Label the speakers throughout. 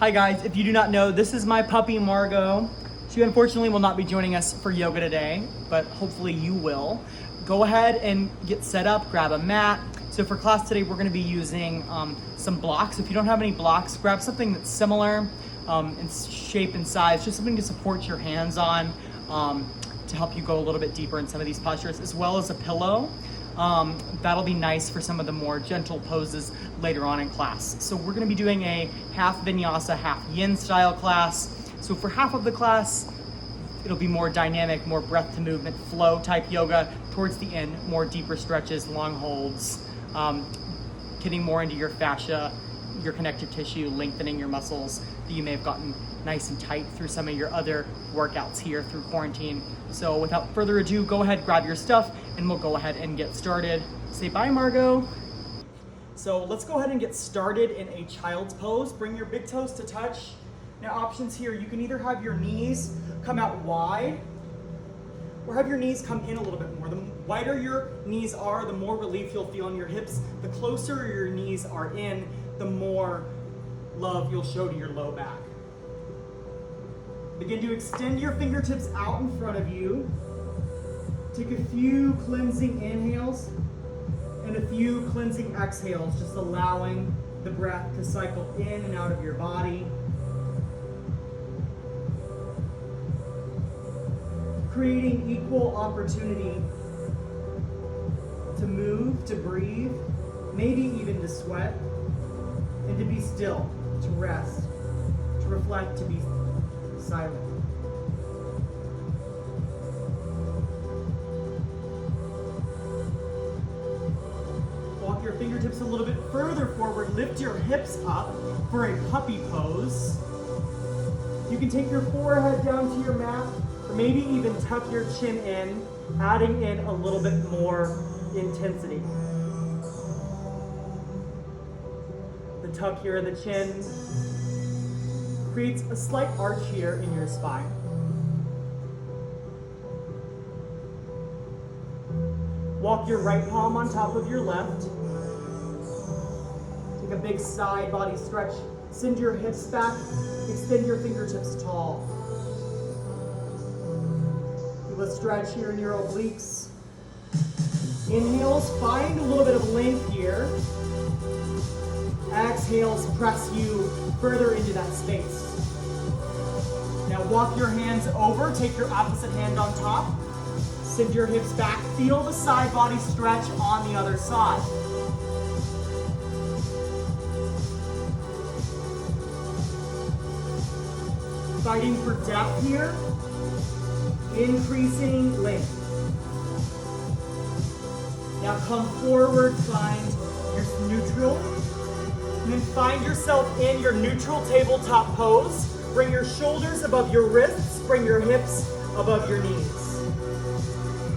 Speaker 1: Hi guys, if you do not know, this is my puppy Margot. She unfortunately will not be joining us for yoga today, but hopefully you will. Go ahead and get set up, grab a mat. So for class today, we're gonna be using some blocks. If you don't have any blocks, grab something that's similar in shape and size, just something to support your hands on to help you go a little bit deeper in some of these postures, as well as a pillow. That'll be nice for some of the more gentle poses later on in class. So we're gonna be doing a half vinyasa, half yin style class. So for half of the class, it'll be more dynamic, more breath to movement, flow type yoga. Towards the end, more deeper stretches, long holds, getting more into your fascia, your connective tissue, lengthening your muscles that you may have gotten nice and tight through some of your other workouts here through quarantine. So without further ado, go ahead, grab your stuff, and we'll go ahead and get started. Say bye, Margot. So let's go ahead and get started in a child's pose. Bring your big toes to touch. Now options here, you can either have your knees come out wide, or have your knees come in a little bit more. The wider your knees are, the more relief you'll feel in your hips. The closer your knees are in, the more love you'll show to your low back. Begin to extend your fingertips out in front of you. Take a few cleansing inhales and a few cleansing exhales, just allowing the breath to cycle in and out of your body. Creating equal opportunity to move, to breathe, maybe even to sweat, and to be still, to rest, to reflect, to be silent. Walk your fingertips a little bit further forward, lift your hips up for a puppy pose. You can take your forehead down to your mat, or maybe even tuck your chin in, adding in a little bit more intensity. The tuck here of the chin creates a slight arch here in your spine. Walk your right palm on top of your left. Take a big side body stretch. Send your hips back. Extend your fingertips tall. Feel a stretch here in your obliques. Inhales, find a little bit of length here. Exhales, press you further into that space. Now walk your hands over, take your opposite hand on top. Send your hips back, feel the side body stretch on the other side. Fighting for depth here, increasing length. Now come forward, find your neutral. And then find yourself in your neutral tabletop pose. Bring your shoulders above your wrists, bring your hips above your knees.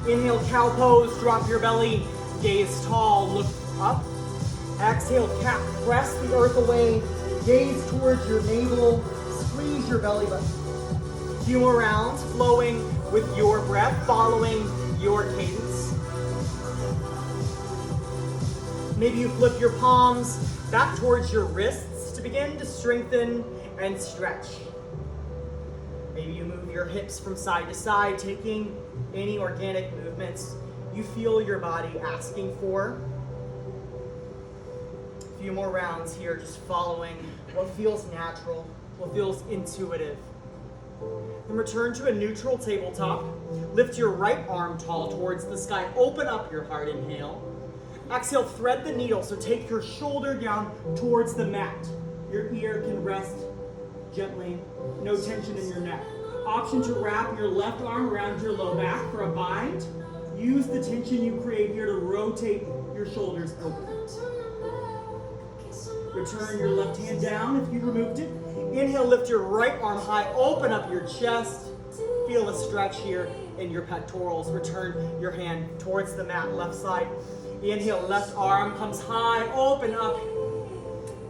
Speaker 1: Inhale, cow pose, drop your belly, gaze tall, look up. Exhale, cat, press the earth away, gaze towards your navel, squeeze your belly button. Few more rounds, flowing with your breath, following your cadence. Maybe you flip your palms back towards your wrists to begin to strengthen and stretch. Maybe you move your hips from side to side, taking any organic movements you feel your body asking for. A few more rounds here, just following what feels natural, what feels intuitive. Then return to a neutral tabletop. Lift your right arm tall towards the sky. Open up your heart, inhale. Exhale, thread the needle, so take your shoulder down towards the mat. Your ear can rest gently, no tension in your neck. Option to wrap your left arm around your low back for a bind. Use the tension you create here to rotate your shoulders open. Return your left hand down if you removed it. Inhale, lift your right arm high, open up your chest. Feel a stretch here in your pectorals. Return your hand towards the mat, left side. Inhale, left arm comes high, open up.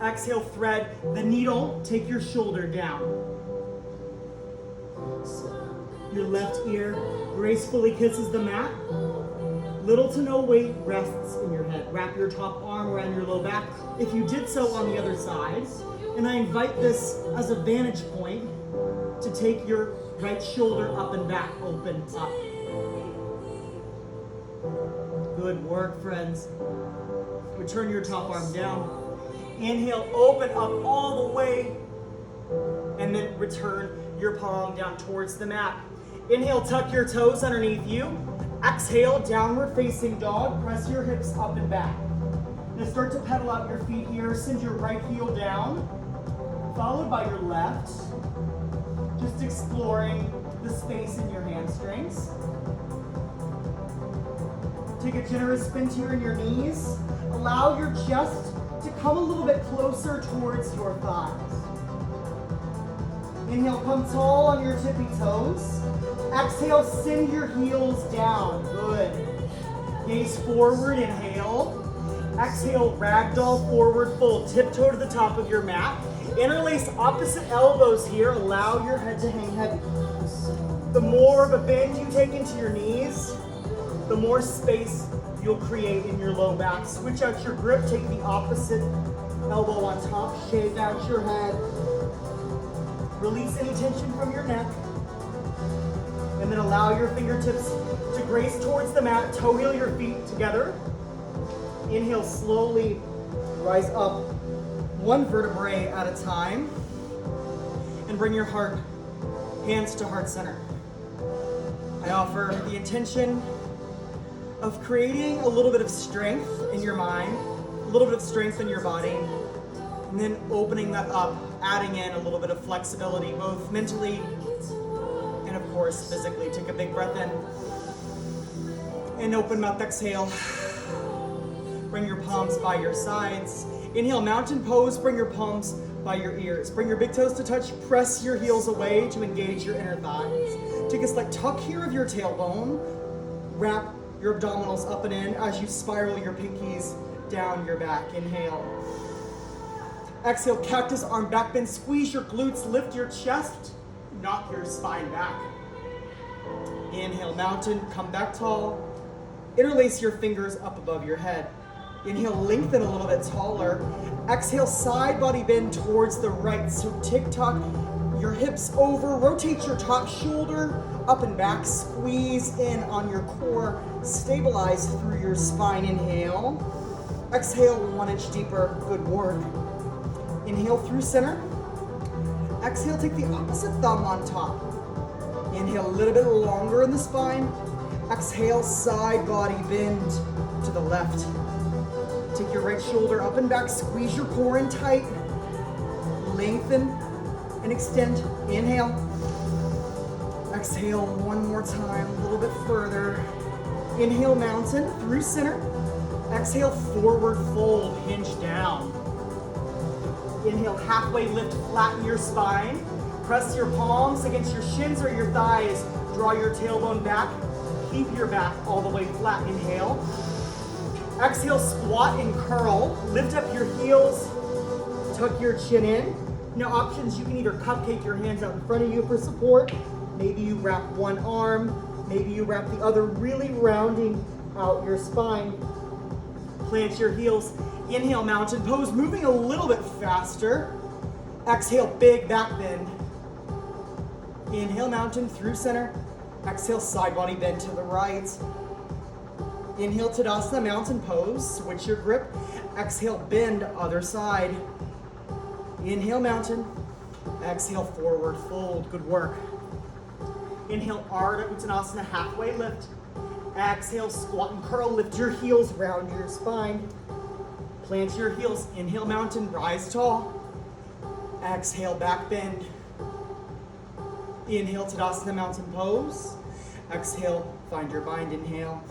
Speaker 1: Exhale, thread the needle, take your shoulder down. Your left ear gracefully kisses the mat. Little to no weight rests in your head. Wrap your top arm around your low back. If you did so on the other side, And I invite this as a vantage point to take your right shoulder up and back, open up. Good work, friends. Return your top arm down. Inhale, open up all the way. And then return your palm down towards the mat. Inhale, tuck your toes underneath you. Exhale, downward facing dog. Press your hips up and back. Now start to pedal out your feet here. Send your right heel down, followed by your left. Just exploring the space in your hamstrings. Take a generous spin here in your knees. Allow your chest to come a little bit closer towards your thighs. Inhale, come tall on your tippy toes. Exhale, send your heels down. Good. Gaze forward, inhale. Exhale, ragdoll forward fold. Tiptoe to the top of your mat. Interlace opposite elbows here. Allow your head to hang heavy. The more of a bend you take into your knees, the more space you'll create in your low back. Switch out your grip. Take the opposite elbow on top. Shake out your head. Release any tension from your neck. And then allow your fingertips to grace towards the mat. Toe heel your feet together. Inhale, slowly rise up one vertebrae at a time. And bring your heart, hands to heart center. I offer the intention of creating a little bit of strength in your mind, a little bit of strength in your body, and then opening that up, adding in a little bit of flexibility, both mentally and of course physically. Take a big breath in and open mouth, exhale. Bring your palms by your sides. Inhale, mountain pose, bring your palms by your ears. Bring your big toes to touch, press your heels away to engage your inner thighs. Take a slight tuck here of your tailbone. Wrap your abdominals up and in as you spiral your pinkies down your back. Inhale. Exhale, cactus arm back bend. Squeeze your glutes, lift your chest, knock your spine back. Inhale, mountain, come back tall. Interlace your fingers up above your head. Inhale, lengthen a little bit taller. Exhale, side body bend towards the right. So tick-tock your hips over. Rotate your top shoulder up and back. Squeeze in on your core. Stabilize through your spine. Inhale. Exhale, 1 inch deeper. Good work. Inhale through center. Exhale, take the opposite thumb on top. Inhale, a little bit longer in the spine. Exhale, side body bend to the left. Take your right shoulder up and back. Squeeze your core in tight. Lengthen and extend. Inhale. Exhale one more time, a little bit further. Inhale, mountain through center. Exhale, forward fold, hinge down. Inhale, halfway lift, flatten your spine. Press your palms against your shins or your thighs. Draw your tailbone back. Keep your back all the way flat. Inhale. Exhale, squat and curl. Lift up your heels. Tuck your chin in. Now options, you can either cupcake your hands out in front of you for support. Maybe you wrap one arm. Maybe you wrap the other, really rounding out your spine. Plant your heels. Inhale, mountain pose, moving a little bit faster. Exhale, big back bend. Inhale, mountain through center. Exhale, side body bend to the right. Inhale, Tadasana, mountain pose. Switch your grip. Exhale, bend, other side. Inhale, mountain. Exhale, forward fold. Good work. Inhale, Ardha Uttanasana, halfway lift. Exhale, squat and curl. Lift your heels, round your spine. Plant your heels. Inhale, mountain, rise tall. Exhale, back bend. Inhale, Tadasana, mountain pose. Exhale, find your bind. Inhale.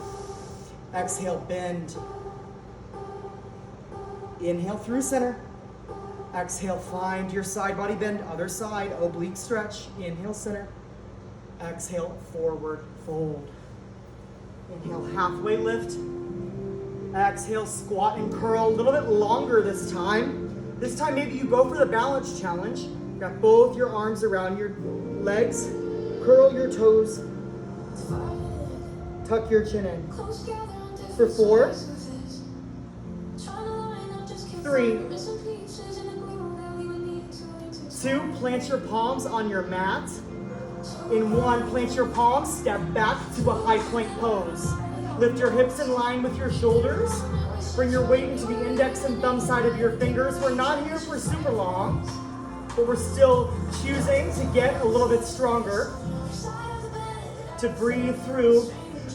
Speaker 1: Exhale, bend. Inhale through center. Exhale, find your side body bend. Other side, oblique stretch. Inhale, center. Exhale, forward fold. Inhale, halfway lift. Exhale, squat and curl. A little bit longer this time. This time maybe you go for the balance challenge. Got both your arms around your legs. Curl your toes. Tuck your chin in. For 4, 3, 2, plant your palms on your mat. In 1, plant your palms, step back to a high plank pose. Lift your hips in line with your shoulders. Bring your weight into the index and thumb side of your fingers. We're not here for super long, but we're still choosing to get a little bit stronger, to breathe through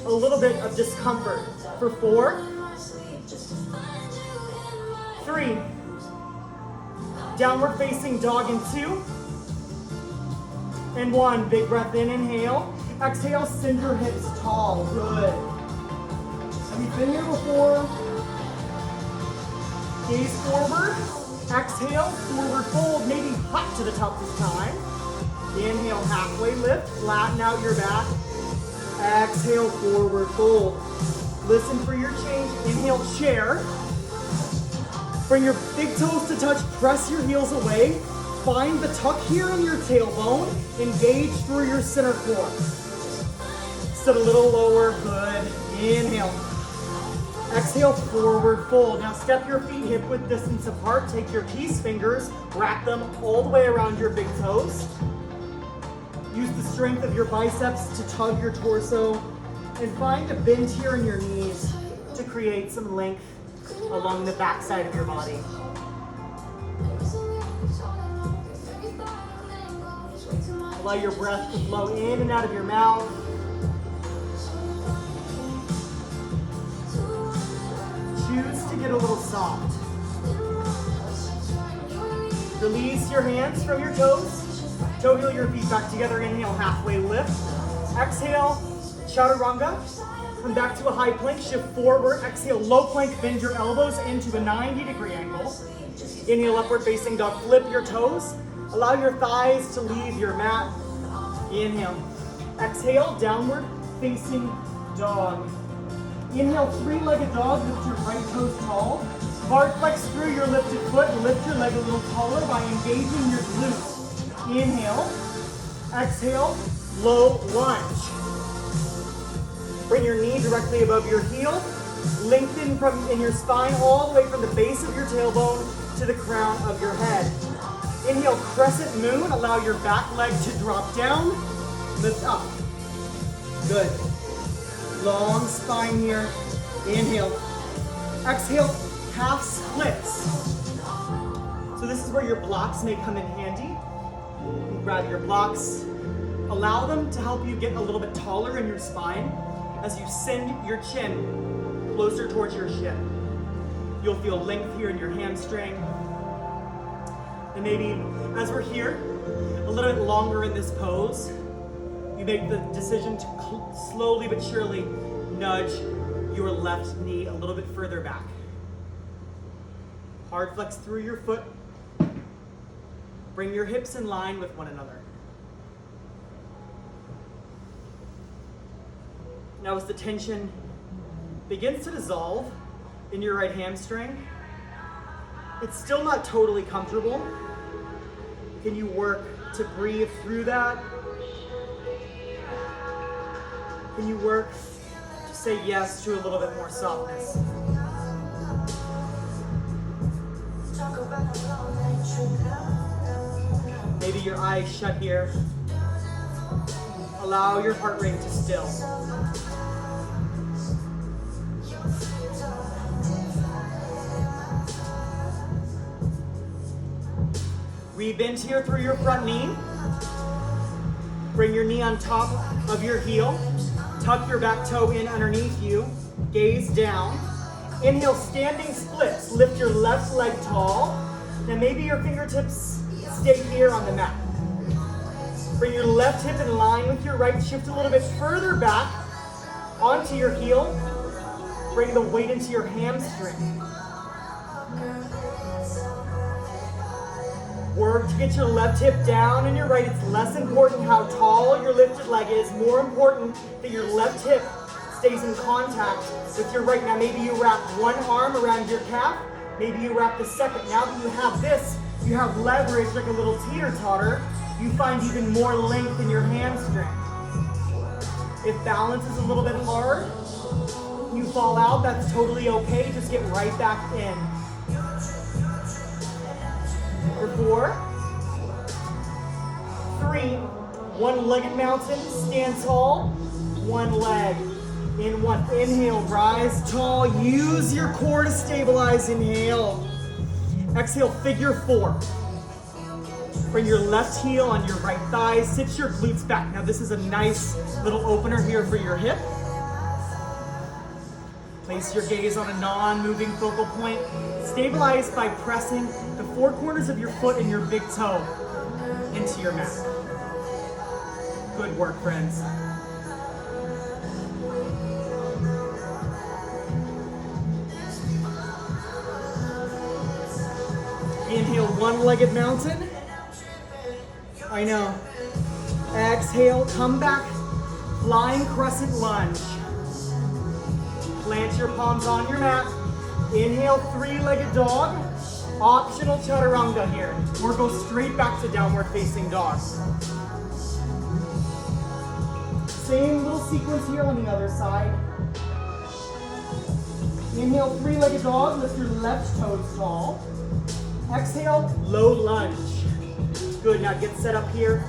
Speaker 1: a little bit of discomfort. For 4, 3, downward facing dog in 2, and 1, big breath in, inhale. Exhale, send your hips tall, good. Have you been here before? Gaze forward, exhale, forward fold, maybe hop to the top this time. Inhale, halfway lift, flatten out your back. Exhale, forward fold. Listen for your change. Inhale, chair. Bring your big toes to touch, press your heels away. Find the tuck here in your tailbone. Engage through your center core. Sit a little lower, good. Inhale. Exhale, forward fold. Now step your feet hip width distance apart. Take your peace fingers, wrap them all the way around your big toes. Use the strength of your biceps to tug your torso, and find a bend here in your knees to create some length along the back side of your body. Allow your breath to flow in and out of your mouth. Choose to get a little soft. Release your hands from your toes. Toe heel your feet back together. Inhale, halfway lift. Exhale, chaturanga. Come back to a high plank, shift forward. Exhale, low plank, bend your elbows into a 90-degree angle. Inhale, upward facing dog, flip your toes. Allow your thighs to leave your mat. Inhale. Exhale, downward facing dog. Inhale, 3-legged dog, lift your right toes tall. Hard flex through your lifted foot and lift your leg a little taller by engaging your glutes. Inhale. Exhale, low lunge. Bring your knee directly above your heel. Lengthen in your spine all the way from the base of your tailbone to the crown of your head. Inhale, crescent moon. Allow your back leg to drop down. Lift up. Good. Long spine here. Inhale. Exhale, half splits. So this is where your blocks may come in handy. You grab your blocks. Allow them to help you get a little bit taller in your spine as you send your chin closer towards your shin. You'll feel length here in your hamstring. And maybe as we're here, a little bit longer in this pose, you make the decision to slowly but surely nudge your left knee a little bit further back. Hard flex through your foot. Bring your hips in line with one another. Now as the tension begins to dissolve in your right hamstring, it's still not totally comfortable. Can you work to breathe through that? Can you work to say yes to a little bit more softness? Maybe your eyes shut here. Allow your heart rate to still. Rebend here through your front knee. Bring your knee on top of your heel. Tuck your back toe in underneath you. Gaze down. Inhale, standing splits. Lift your left leg tall. Now maybe your fingertips stay here on the mat. Bring your left hip in line with your right. Shift a little bit further back onto your heel. Bring the weight into your hamstring. Work to get your left hip down and your right. It's less important how tall your lifted leg is. More important that your left hip stays in contact with your right. Now maybe you wrap one arm around your calf. Maybe you wrap the second. Now that you have this, you have leverage like a little teeter-totter. You find even more length in your hamstring. If balance is a little bit hard, you fall out, that's totally okay. Just get right back in. For 4, 3, one-legged mountain, stand tall, one leg. In 1, inhale, rise tall, use your core to stabilize, inhale. Exhale, figure 4. Bring your left heel on your right thigh, sit your glutes back. Now this is a nice little opener here for your hip. Place your gaze on a non-moving focal point. Stabilize by pressing the 4 corners of your foot and your big toe into your mat. Good work, friends. Inhale, one-legged mountain. I know. Exhale, come back, flying crescent lunge. Plant your palms on your mat. Inhale, 3-legged dog. Optional chaturanga here. Or go straight back to downward facing dog. Same little sequence here on the other side. Inhale, 3-legged dog. Lift your left toes tall. Exhale, low lunge. Good, now get set up here.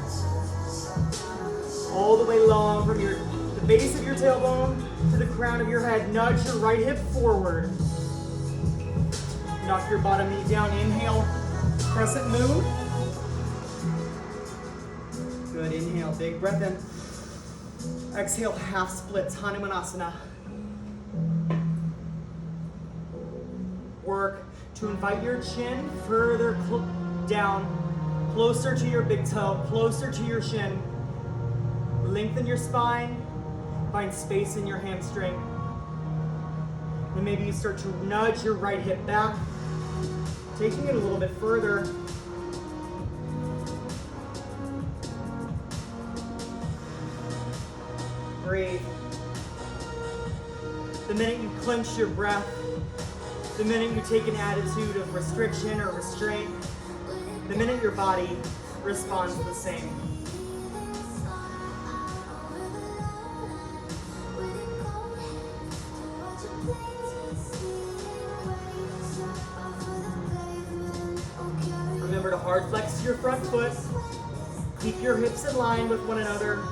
Speaker 1: All the way long from the base of your tailbone to the crown of your head. Nudge your right hip forward. Knock your bottom knee down. Inhale, crescent moon. Good, inhale, big breath in. Exhale, half splits, Hanumanasana. Work to invite your chin further down, closer to your big toe, closer to your shin. Lengthen your spine, find space in your hamstring. And maybe you start to nudge your right hip back, taking it a little bit further. Breathe. The minute you clench your breath, the minute you take an attitude of restriction or restraint, the minute your body responds the same. Remember to hard flex your front foot. Keep your hips in line with one another.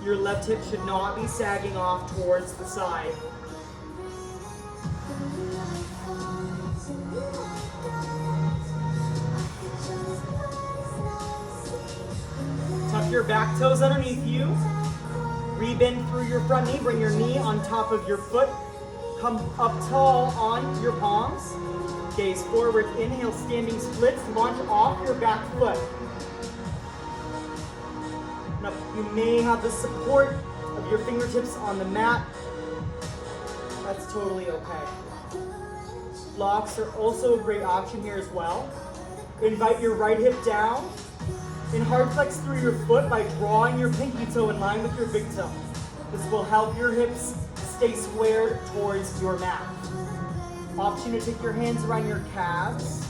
Speaker 1: Your left hip should not be sagging off towards the side. Tuck your back toes underneath you. Rebend through your front knee. Bring your knee on top of your foot. Come up tall on your palms. Gaze forward. Inhale, standing splits. Launch off your back foot. Now, you may have the support of your fingertips on the mat. That's totally okay. Blocks are also a great option here as well. Invite your right hip down and hard flex through your foot by drawing your pinky toe in line with your big toe. This will help your hips stay squared towards your mat. Option to take your hands around your calves.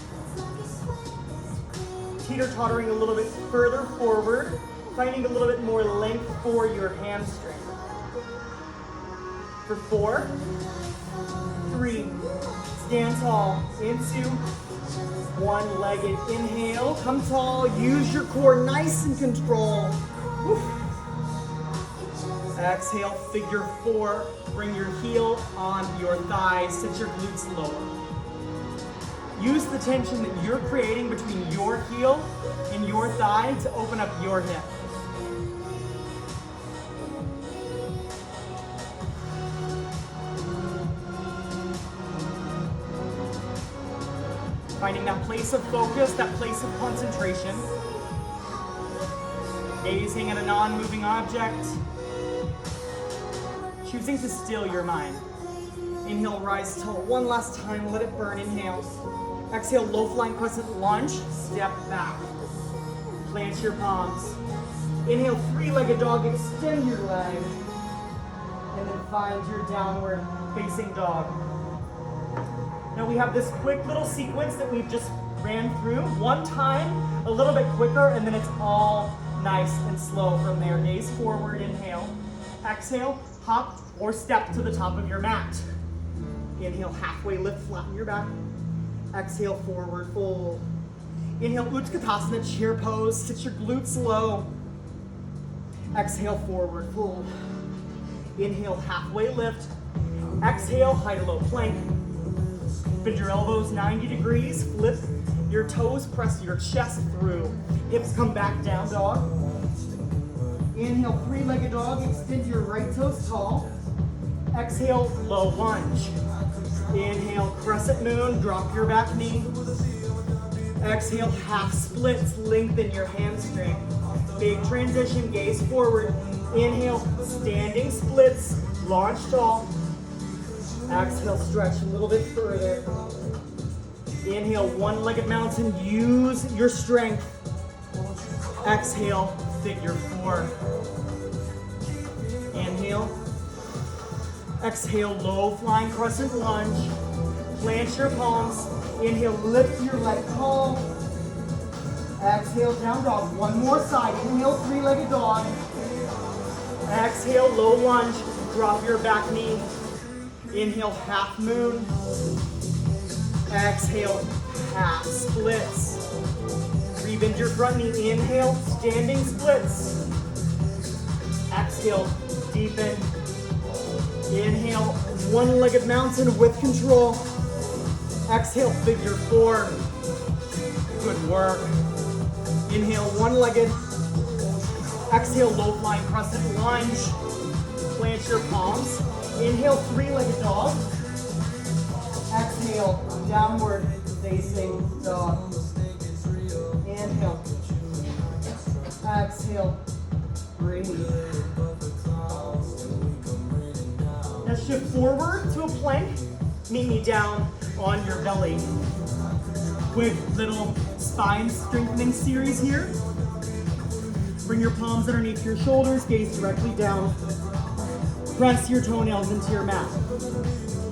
Speaker 1: Teeter-tottering a little bit further forward, finding a little bit more length for your hamstring. For 4, 3, stand tall into one-legged inhale. Come tall, use your core nice and control. Woo. Exhale, figure 4. Bring your heel on your thigh, sit your glutes lower. Use the tension that you're creating between your heel and your thigh to open up your hip. Finding that place of focus, that place of concentration. Gazing at a non-moving object. Choosing to still your mind. Inhale, rise tall. One last time, let it burn. Inhale. Exhale, low flying crescent lunge. Step back. Plant your palms. Inhale, 3-legged dog. Extend your leg. And then find your downward facing dog. Now we have this quick little sequence that we've just ran through. One time, a little bit quicker, and then it's all nice and slow from there. Gaze forward, inhale. Exhale, hop or step to the top of your mat. Inhale, halfway lift, flatten your back. Exhale, forward fold. Inhale, Utkatasana, chair pose. Sit your glutes low. Exhale, forward fold. Inhale, halfway lift. Exhale, high to low plank. Bend your elbows 90 degrees. Flip your toes, press your chest through. Hips come back, down dog. Inhale, three-legged dog. Extend your right toes tall. Exhale, low lunge. Inhale, crescent moon. Drop your back knee. Exhale, half splits. Lengthen your hamstring. Big transition, gaze forward. Inhale, standing splits. Launch tall. Exhale, stretch a little bit further. Inhale, one-legged mountain. Use your strength. Exhale, figure four. Inhale. Exhale, low flying crescent lunge. Plant your palms. Inhale, lift your leg tall. Exhale, down dog. One more side. Inhale, three-legged dog. Exhale, low lunge. Drop your back knee. Inhale, half moon. Exhale, half splits. Rebend your front knee. Inhale, standing splits. Exhale, deepen. Inhale, one-legged mountain with control. Exhale, figure four. Good work. Inhale, one-legged. Exhale, low flying crescent lunge. Plant your palms. Inhale, three-legged dog. Exhale, downward facing dog. Inhale. Exhale. Breathe. Now shift forward to a plank. Meet me down on your belly. Quick little spine strengthening series here. Bring your palms underneath your shoulders, gaze directly down. Press your toenails into your mat.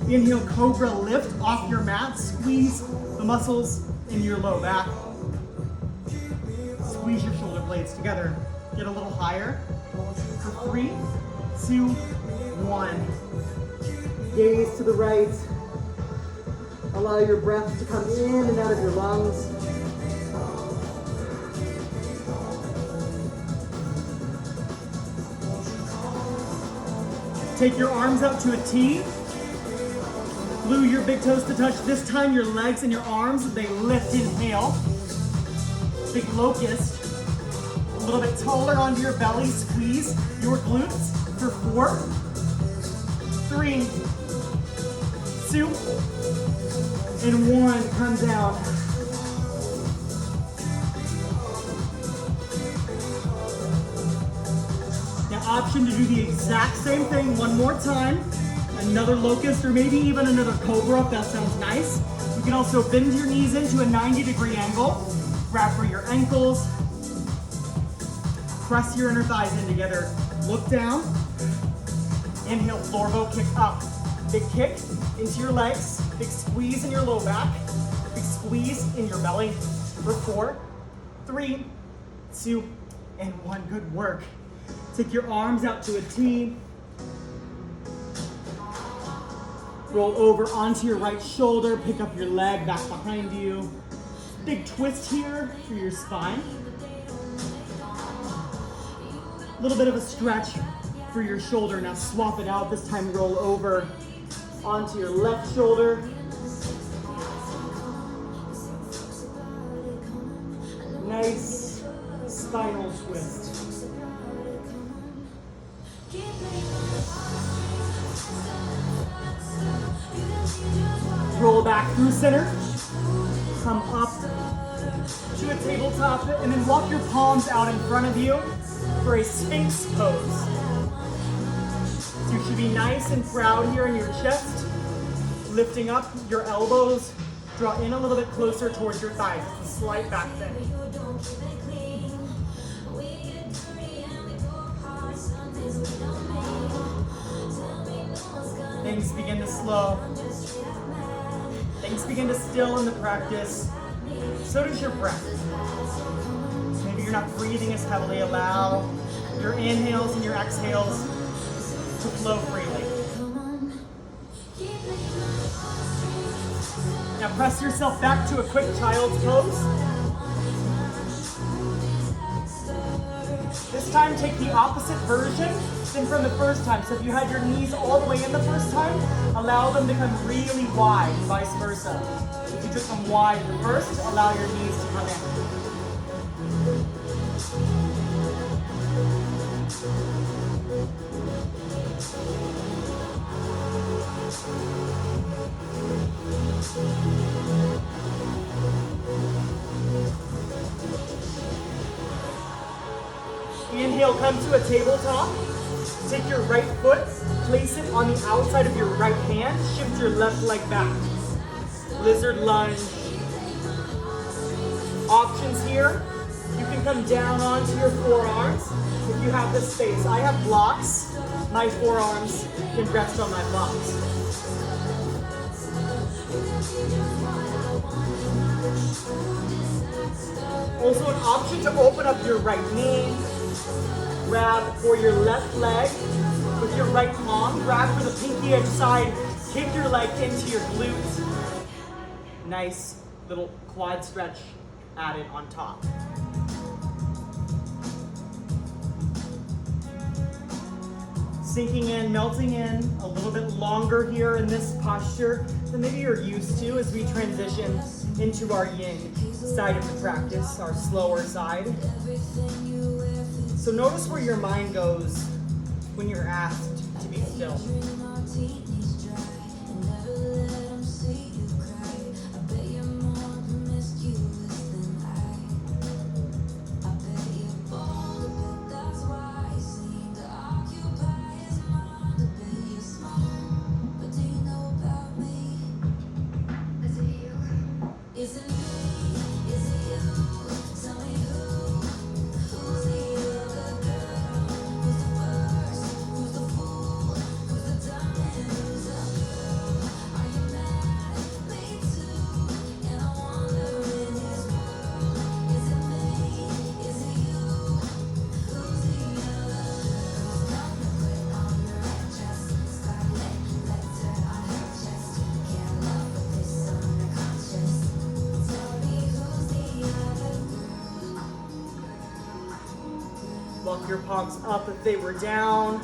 Speaker 1: Inhale, cobra, lift off your mat. Squeeze the muscles in your low back. Squeeze your shoulder blades together. Get a little higher. For 3, 2, 1. Gaze to the right. Allow your breath to come in and out of your lungs. Take your arms out to a T. Glue your big toes to touch. This time your legs and your arms, they lift. Inhale. Big locust. A little bit taller onto your belly. Squeeze your glutes for 4, 3, 2, and 1. Come down. Now, option to do the exact same thing one more time. Another locust or maybe even another cobra if that sounds nice. You can also bend your knees into a 90-degree angle. Grab for your ankles. Press your inner thighs in together. Look down. Inhale, floor bow kick up. Big kick into your legs. Big squeeze in your low back. Big squeeze in your belly. For 4, 3, 2, and 1. Good work. Take your arms out to a T. Roll over onto your right shoulder. Pick up your leg back behind you. Big twist here for your spine. A little bit of a stretch for your shoulder. Now swap it out. This time roll over onto your left shoulder. Nice spinal twist. Roll back through center. Come up to a tabletop and then walk your palms out in front of you for a Sphinx pose. So you should be nice and proud here in your chest. Lifting up your elbows. Draw in a little bit closer towards your thighs. It's a slight back bend. Things begin to slow. Things begin to still in the practice. So does your breath. Maybe you're not breathing as heavily. Allow your inhales and your exhales to flow freely. Now press yourself back to a quick child's pose. time, take the opposite version than from the first time. So if you had your knees all the way in the first time, allow them to come really wide and vice versa. If you took them wide the first, allow your knees to come in. Inhale, come to a tabletop. Take your right foot, place it on the outside of your right hand, shift your left leg back. Lizard lunge. Options here. You can come down onto your forearms if you have the space. I have blocks. My forearms can rest on my blocks. Also an option to open up your right knee. Grab for your left leg with your right palm. Grab for the pinky edge side. Kick your leg into your glutes. Nice little quad stretch added on top. Sinking in, melting in, a little bit longer here in this posture than maybe you're used to as we transition into our yin side of the practice, our slower side. So notice where your mind goes when you're asked to be still. Walk your palms up if they were down.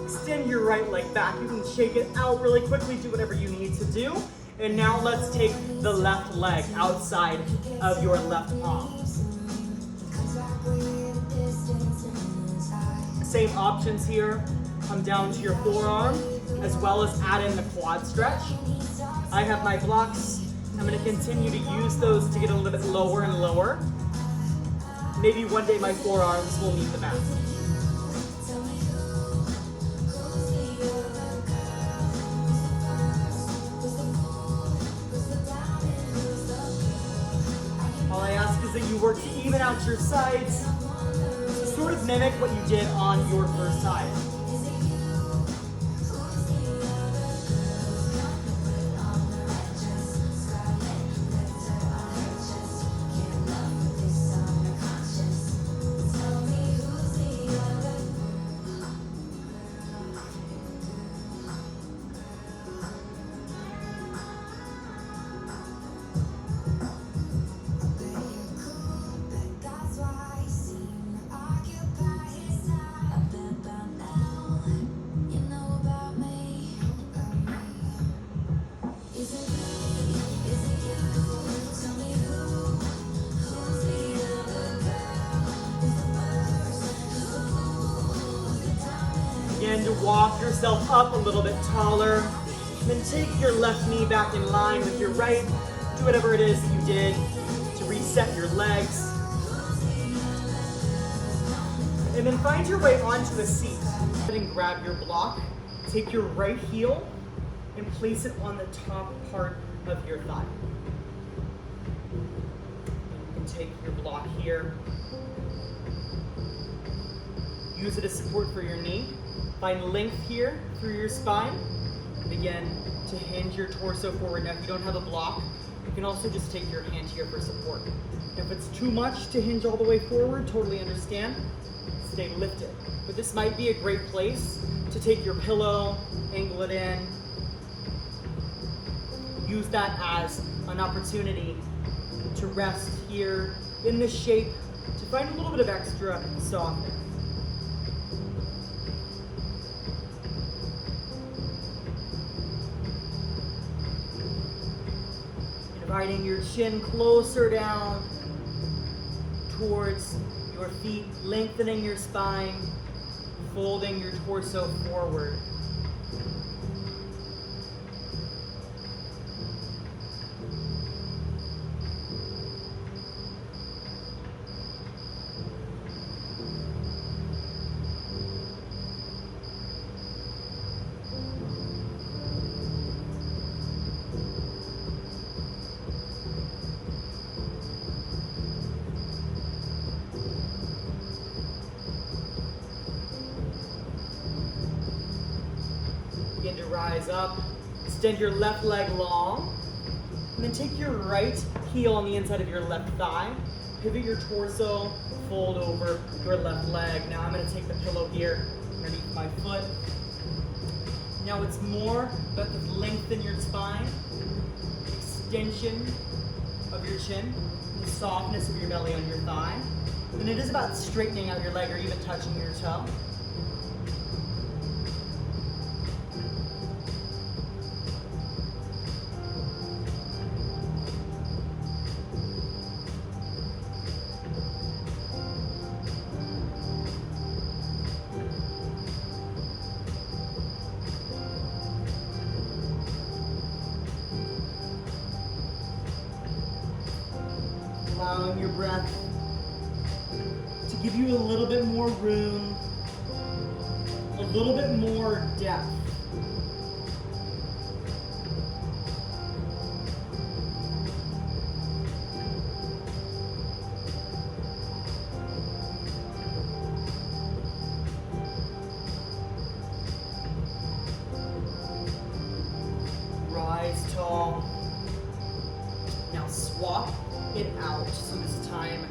Speaker 1: Extend your right leg back. You can shake it out really quickly, do whatever you need to do. And now let's take the left leg outside of your left palm. Same options here. Come down to your forearm, as well as add in the quad stretch. I have my blocks. I'm going to continue to use those to get a little bit lower and lower. Maybe one day my forearms will meet the mat. All I ask is that you work to even out your sides, to sort of mimic what you did on your first side. Begin to walk yourself up a little bit taller. Then take your left knee back in line with your right. Do whatever it is that you did to reset your legs. And then find your way onto a seat. And grab your block. Take your right heel and place it on the top part of your thigh. And take your block here. Use it as support for your knee. Find length here through your spine. Begin to hinge your torso forward. Now, if you don't have a block, you can also just take your hand here for support. If it's too much to hinge all the way forward, totally understand. Stay lifted. But this might be a great place to take your pillow, angle it in. Use that as an opportunity to rest here in this shape, to find a little bit of extra softness. Inviting your chin closer down towards your feet, lengthening your spine, folding your torso forward. Begin to rise up, extend your left leg long, and then take your right heel on the inside of your left thigh, pivot your torso, fold over your left leg. Now I'm going to take the pillow here underneath my foot. Now it's more about the length in your spine, extension of your chin, the softness of your belly on your thigh, than it is about straightening out your leg or even touching your toe. Allowing your breath to give you a little bit more room, a little bit more depth. Rise tall. Now swap it out. So this time,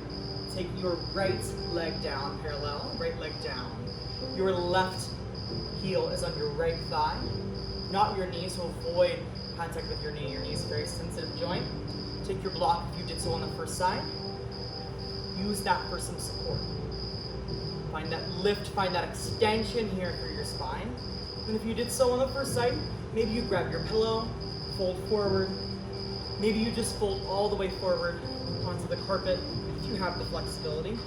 Speaker 1: take your right leg down, parallel, right leg down. Your left heel is on your right thigh, not your knee, so avoid contact with your knee. Your knee is a very sensitive joint. Take your block if you did so on the first side. Use that for some support. Find that lift, find that extension here through your spine. And if you did so on the first side, maybe you grab your pillow, fold forward. Maybe you just fold all the way forward onto the carpet if you have the flexibility.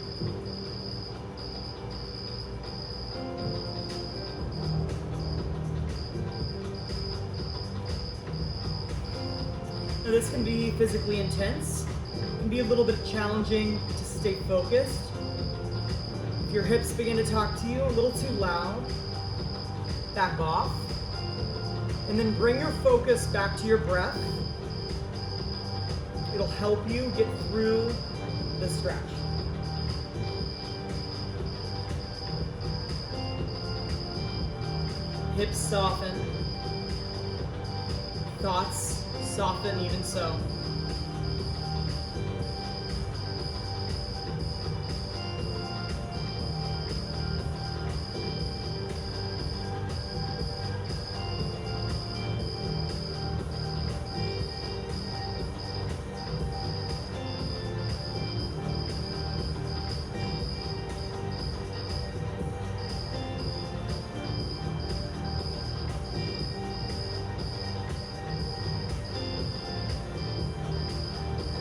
Speaker 1: Now this can be physically intense. It can be a little bit challenging to stay focused. If your hips begin to talk to you a little too loud, back off. And then bring your focus back to your breath. It'll help you get through the stretch. Hips soften. Thoughts soften even so.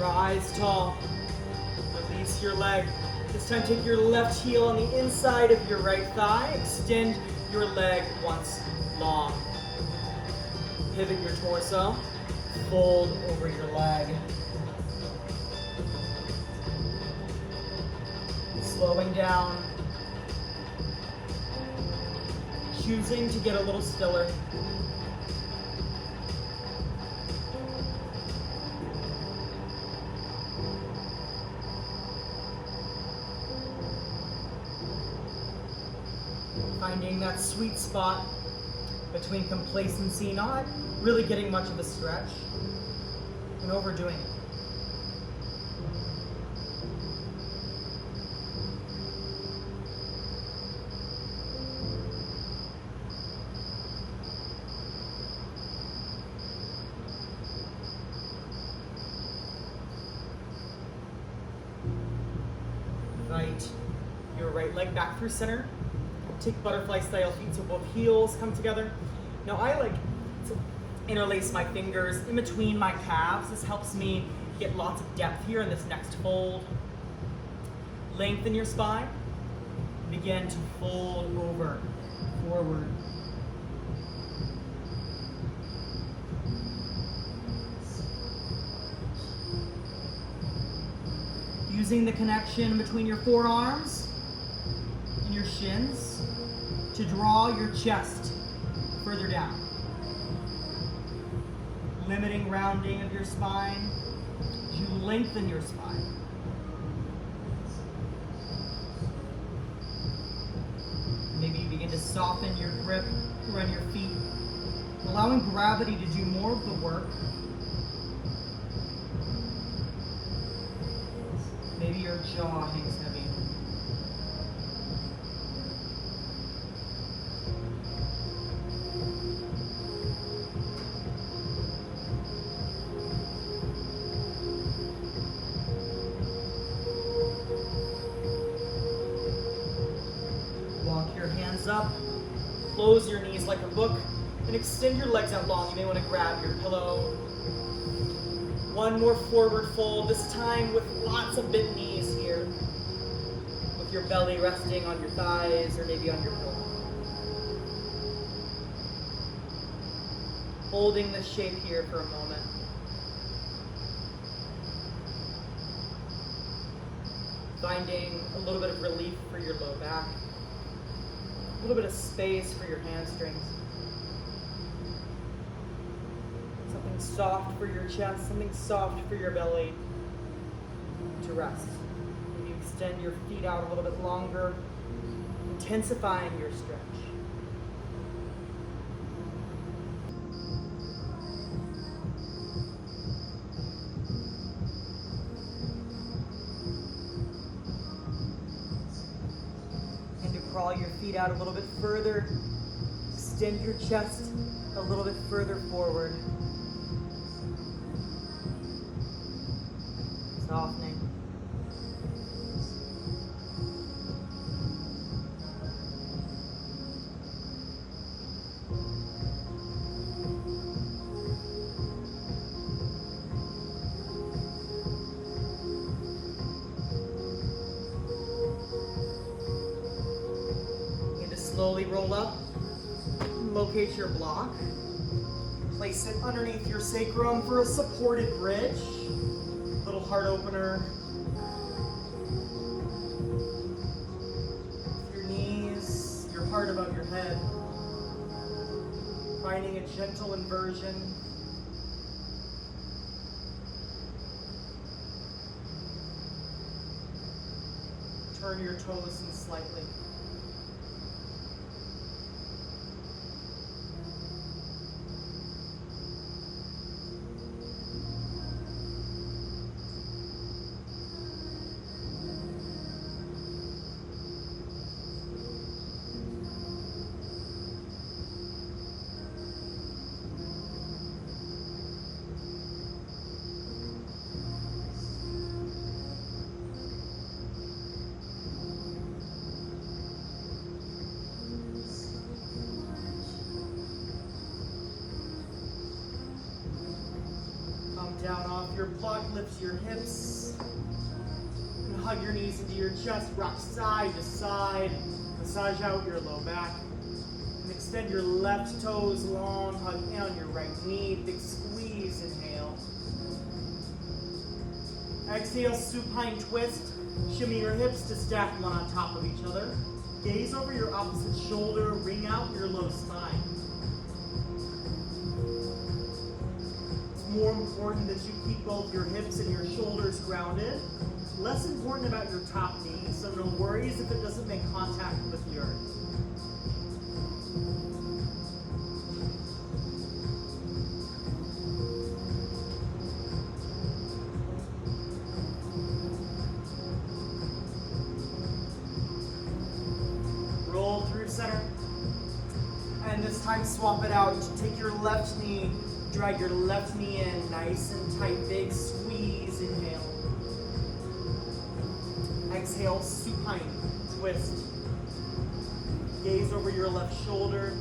Speaker 1: Rise tall. Release your leg. This time take your left heel on the inside of your right thigh. Extend your leg once long. Pivot your torso. Fold over your leg. Slowing down. Choosing to get a little stiller. Finding that sweet spot between complacency, not really getting much of a stretch, and overdoing it. Invite your right leg back through center. take butterfly style feet so both heels come together. Now I like to interlace my fingers in between my calves. This helps me get lots of depth here in this next fold. Lengthen your spine. Begin to fold over, forward. Using the connection between your forearms and your shins to draw your chest further down. Limiting rounding of your spine as you lengthen your spine. Maybe you begin to soften your grip around your feet, allowing gravity to do more of the work. Maybe your jaw hangs heavy. Walk your hands up, close your knees like a book, and extend your legs out long. You may want to grab your pillow. One more forward fold, this time with lots of bent knees here, with your belly resting on your thighs or maybe on your pillow. Holding the shape here for a moment. Finding a little bit of relief for your low back, a little bit of space for your hamstrings. Something soft for your chest, something soft for your belly to rest. Maybe extend your feet out a little bit longer, intensifying your stretch. And to crawl your feet out a little bit further, extend your chest a little bit further forward. Softening. Begin to slowly roll up. Locate your block. Place it underneath your sacrum for a supported bridge. Little heart opener. Your knees, your heart above your head. Finding a gentle inversion. Turn your toes in slightly. Down off your block, lift your hips, and hug your knees into your chest, rock side to side, massage out your low back, and extend your left toes long, hug in on your right knee, big squeeze, inhale. Exhale, supine twist, shimmy your hips to stack one on top of each other, gaze over your opposite shoulder, wring out your low spine. More important that you keep both your hips and your shoulders grounded. Less important about your top knee, so no worries if it doesn't make contact with the earth. Roll through center. And this time swap it out. Take your left knee, drag your left knee in, nice and tight, big squeeze, inhale. Exhale, supine twist. Gaze over your left shoulder.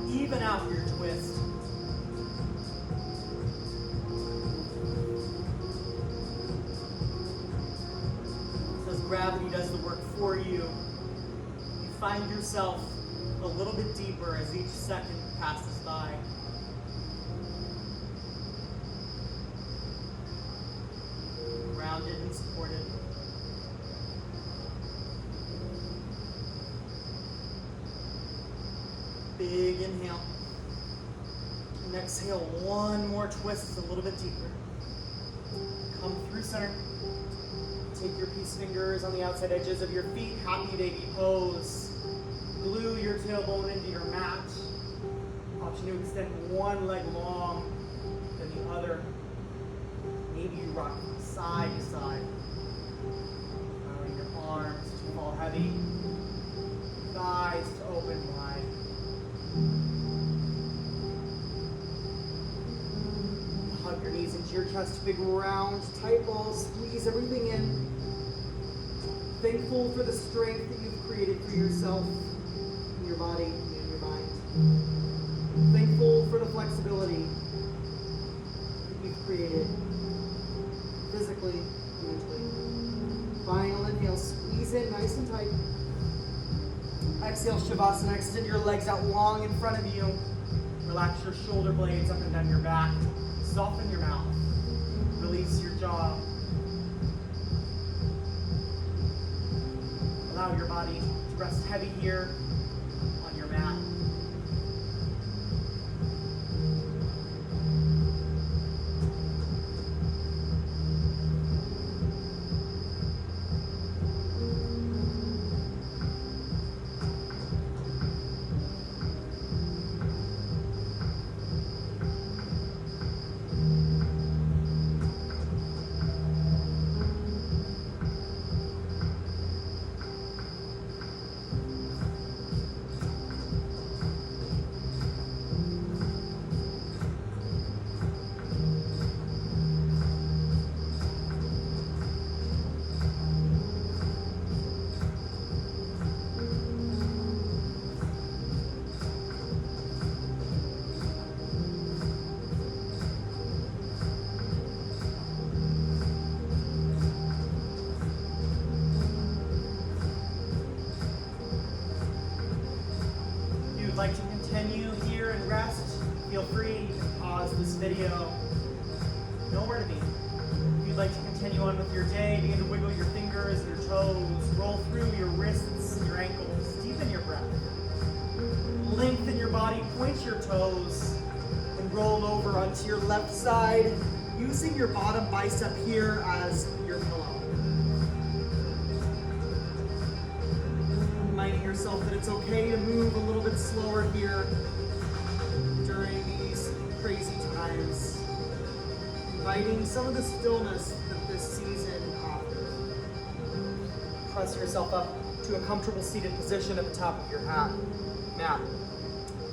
Speaker 1: Even out your twist. As gravity does the work for you, you find yourself a little bit deeper as each second passes by. Grounded and supported. Big inhale. And exhale, one more twist, a little bit deeper. Come through center. Take your peace fingers on the outside edges of your feet, happy baby pose. Glue your tailbone into your mat. Option to extend one leg long, then the other. Maybe you rock from side to side. Allowing your arms to fall heavy. Thighs to open wide. Hug your knees into your chest, big round, tight balls, squeeze everything in. Thankful for the strength that you've created for yourself, in your body, and in your mind. Thankful for the flexibility that you've created, physically, mentally. Final inhale, squeeze in nice and tight. Exhale, Shavasana, extend your legs out long in front of you. Relax your shoulder blades up and down your back. Soften your mouth. Release your jaw. Allow your body to rest heavy here on your mat. Like to continue here and rest, feel free to pause this video. Know where to be. If you'd like to continue on with your day, begin to wiggle your fingers and your toes, roll through your wrists and your ankles, deepen your breath. Lengthen your body, point your toes, and roll over onto your left side, using your bottom bicep here as your pillow. Reminding yourself that it's okay to move a little bit slower here during these crazy times. Inviting some of the stillness that this season offers. Press yourself up to a comfortable seated position at the top of your mat.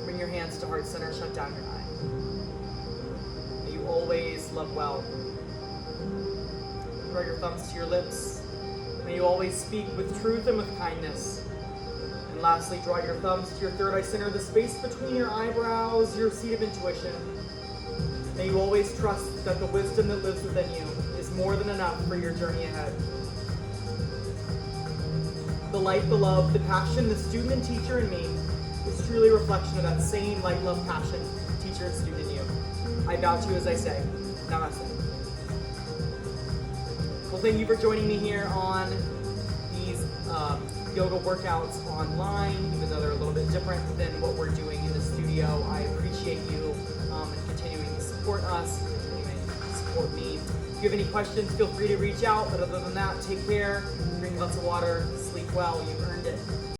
Speaker 1: Bring your hands to heart center, shut down your eye. May you always love well. Draw your thumbs to your lips. May you always speak with truth and with kindness. And lastly, draw your thumbs to your third eye center, the space between your eyebrows, your seat of intuition. May you always trust that the wisdom that lives within you is more than enough for your journey ahead. The light, the love, the passion, the student and teacher in me is truly a reflection of that same light, love, passion, teacher and student in you. I bow to you as I say, Namaste. Well, thank you for joining me here on these yoga workouts online, even though they're a little bit different than what we're doing in the studio. I appreciate you and continuing to support us, continuing to support me. If you have any questions, feel free to reach out. But other than that, take care, drink lots of water, sleep well. You've earned it.